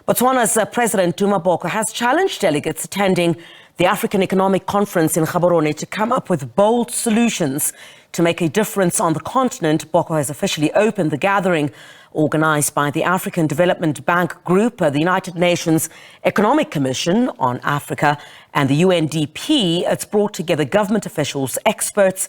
Botswana's President Duma has challenged delegates attending the African Economic Conference in Gaborone to come up with bold solutions to make a difference on the continent. Boko has officially opened the gathering organized by the African Development Bank Group, the United Nations Economic Commission on Africa and the UNDP. It's brought together government officials, experts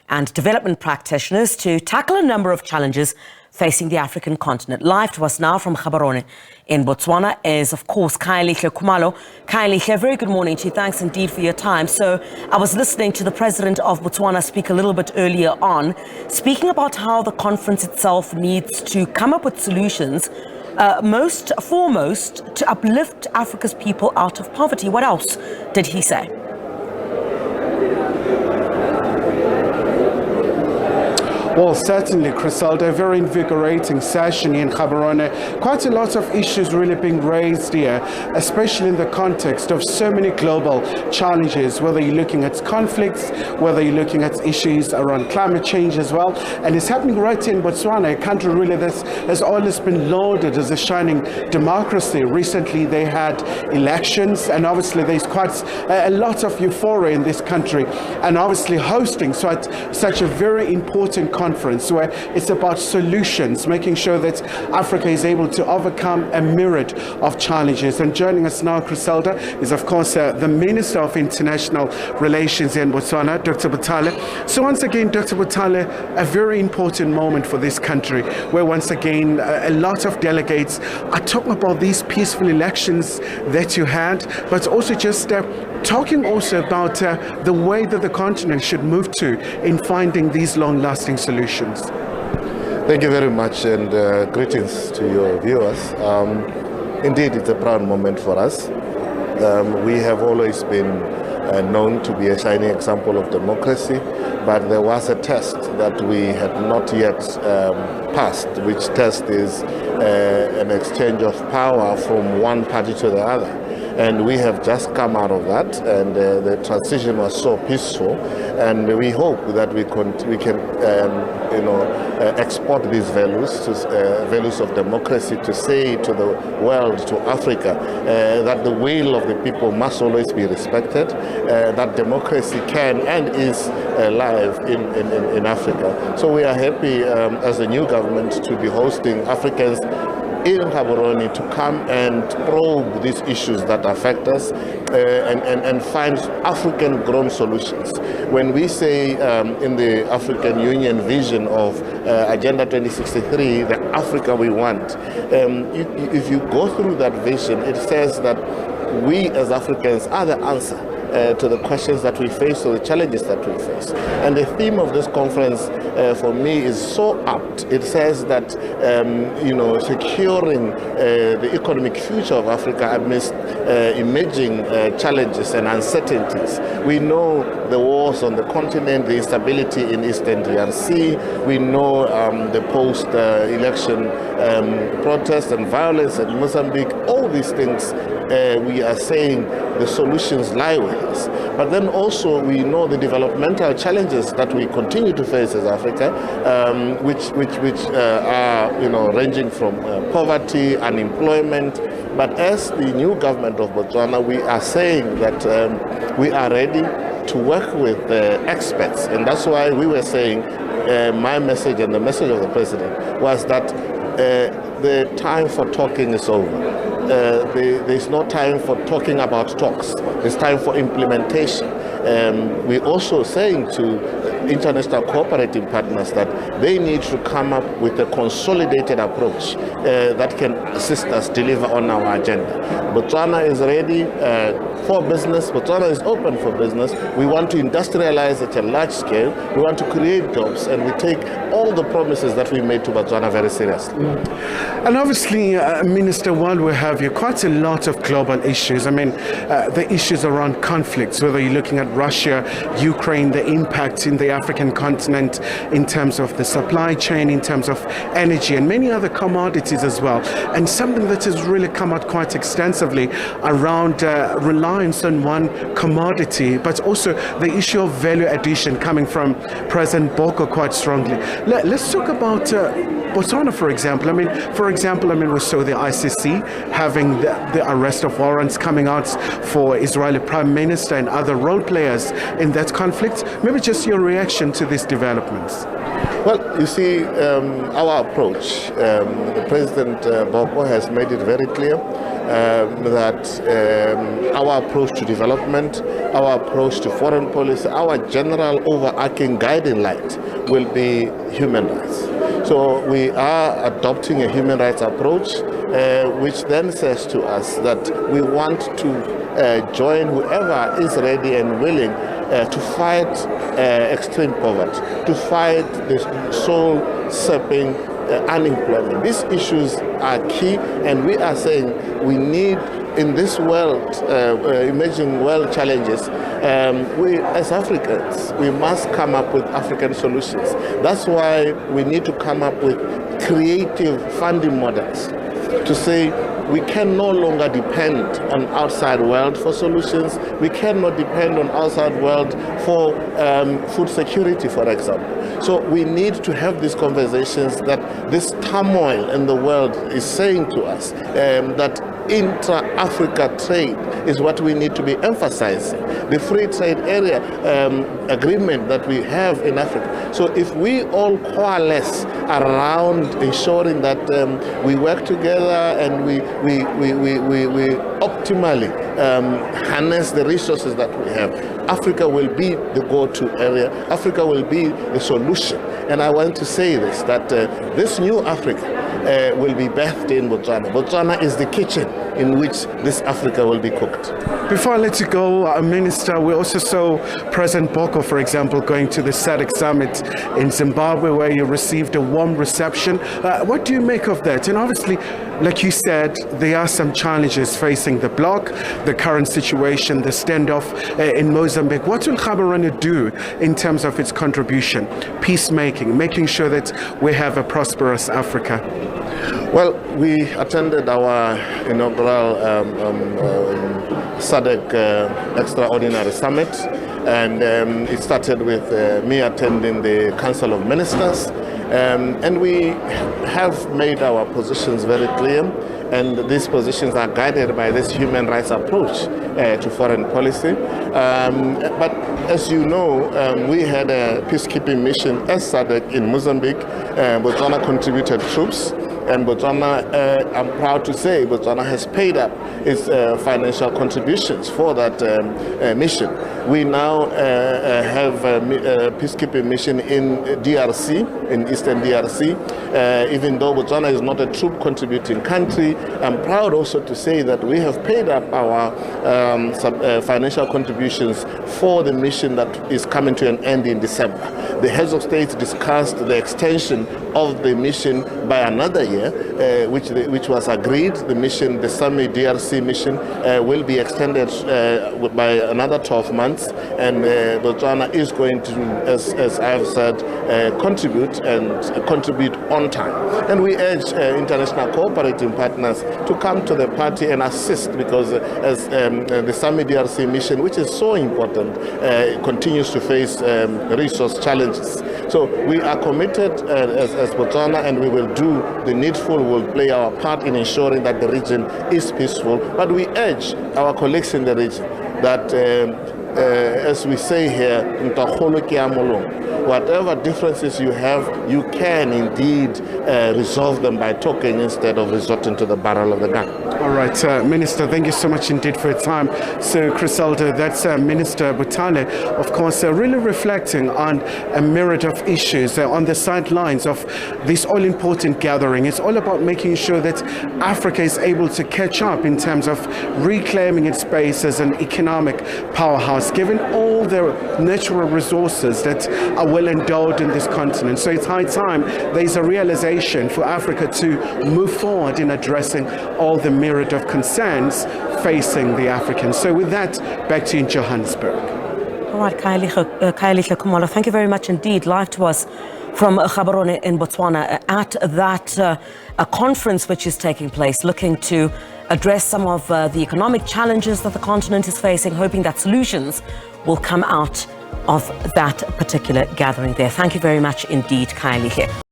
and development practitioners to tackle a number of challenges facing the African continent. Live to us now from Gaborone in Botswana is, of course, Khayelihle Khumalo. Khayelihle, very good morning to you. Thanks indeed for your time. So I was listening to the president of Botswana speak a little bit earlier on, speaking about how the conference itself needs to come up with solutions, most foremost, to uplift Africa's people out of poverty. What else did he say? Well, certainly, Criselda, a very invigorating session in Gaborone. Quite a lot of issues really being raised here, especially in the context of so many global challenges, whether you're looking at conflicts, whether you're looking at issues around climate change as well. And it's happening right here in Botswana, a country really that has always been lauded as a shining democracy. Recently, they had elections, and obviously there's quite a lot of euphoria in this country. And obviously hosting such a very important conference where it's about solutions, making sure that Africa is able to overcome a myriad of challenges. And joining us now, Criselda, is of course the Minister of International Relations in Botswana, Dr. Botale. So once again, Dr. Botale, a very important moment for this country, where once again a lot of delegates are talking about these peaceful elections that you had, but also just talking also about the way that the continent should move to in finding these long-lasting solutions. Thank you very much, and greetings to your viewers. Indeed, it's a proud moment for us. We have always been known to be a shining example of democracy, but there was a test that we had not yet passed, which test is an exchange of power from one party to the other. And we have just come out of that, and the transition was so peaceful, and we hope that we can export these values, values of democracy, to say to the world, to Africa, that the will of the people must always be respected, that democracy can and is alive in Africa. So we are happy as a new government to be hosting Africans in Gaborone to come and probe these issues that affect us and find African-grown solutions. When we say in the African Union vision of Agenda 2063, the Africa we want, if you go through that vision, it says that we as Africans are the answer to the questions that we face, or the challenges that we face. And the theme of this conference for me is so apt. It says that securing the economic future of Africa amidst emerging challenges and uncertainties. We know the wars on the continent, the instability in Eastern DRC. We know the post-election protests and violence in Mozambique. All these things we are saying the solutions lie with us. But then also we know the developmental challenges that we continue to face as Africa, which are ranging from poverty, unemployment. But as the new government of Botswana, we are saying that we are ready to work with experts, and that's why we were saying my message and the message of the president was that the time for talking is over. There's no time for talking about talks. It's time for implementation. We're also saying to international cooperating partners that they need to come up with a consolidated approach that can assist us deliver on our agenda. Botswana is ready for business. Botswana is open for business. We want to industrialize at a large scale. We want to create jobs, and we take all the promises that we made to Botswana very seriously. And obviously, Minister, while we have you, quite a lot of global issues. I mean, the issues around conflicts, whether you're looking at Russia, Ukraine, the impact in the African continent in terms of the supply chain, in terms of energy and many other commodities as well. And something that has really come out quite extensively around reliance on one commodity, but also the issue of value addition coming from President Boko quite strongly. Let's talk about Botswana, for example. I mean, For example, I mean, we saw the ICC having the arrest of warrants coming out for Israeli Prime Minister and other role players in that conflict. Maybe just your reaction to these developments. Well, you see, our approach, President Boko has made it very clear that our approach to development, our approach to foreign policy, our general overarching guiding light will be human rights. So we are adopting a human rights approach, which then says to us that we want to join whoever is ready and willing to fight extreme poverty, to fight the soul-sapping unemployment. These issues are key, and we are saying we need, in this world, emerging world challenges, we as Africans, we must come up with African solutions. That's why we need to come up with creative funding models to say we can no longer depend on outside world for solutions. We cannot depend on outside world for food security, for example. So we need to have these conversations that this turmoil in the world is saying to us, that intra-Africa trade is what we need to be emphasizing. The free trade area agreement that we have in Africa. So if we all coalesce around ensuring that we work together and we optimally harness the resources that we have, Africa will be the go-to area. Africa will be the solution. And I want to say this, that this new Africa will be bathed in Botswana. Botswana is the kitchen in which this Africa will be cooked. Before I let you go, Minister, we also saw President Boko, for example, going to the SADC summit in Zimbabwe, where you received a warm reception. What do you make of that? And obviously, like you said, there are some challenges facing the bloc, the current situation, the standoff in Mozambique. What will Gaborone do in terms of its contribution, peacemaking, making sure that we have a prosperous Africa? Well, we attended our inaugural SADC Extraordinary Summit, and it started with me attending the Council of Ministers, and we have made our positions very clear, and these positions are guided by this human rights approach to foreign policy. But as you know, we had a peacekeeping mission as SADC in Mozambique. Botswana contributed troops. And Botswana, I'm proud to say, Botswana has paid up its financial contributions for that mission. We now have a peacekeeping mission in DRC, in Eastern DRC. Even though Botswana is not a troop contributing country, I'm proud also to say that we have paid up our financial contributions for the mission that is coming to an end in December. The heads of state discussed the extension of the mission by another year, which was agreed. The mission, the Sami DRC mission, will be extended by another 12 months, and Botswana is going to, as I have said, contribute on time. And we urge international cooperating partners to come to the party and assist, because as the Sami DRC mission, which is so important, continues to face resource challenges. So we are committed as Botswana, and we will do the needful, will play our part in ensuring that the region is peaceful. But we urge our colleagues in the region that, as we say here, whatever differences you have, you can indeed resolve them by talking instead of resorting to the barrel of the gun. All right, Minister, thank you so much indeed for your time. So, Crisaldo, that's Minister Butale, of course, really reflecting on a myriad of issues on the sidelines of this all-important gathering. It's all about making sure that Africa is able to catch up in terms of reclaiming its space as an economic powerhouse, given all the natural resources that are well endowed in this continent. So it's high time there's a realization for Africa to move forward in addressing all the myriad of concerns facing the Africans. So with that, back to you in Johannesburg. All right, Khayelihle Khumalo, thank you very much indeed. Live to us from Gaborone in Botswana at that a conference which is taking place, looking to address some of the economic challenges that the continent is facing, hoping that solutions will come out of that particular gathering there. Thank you very much indeed, Khayelihle.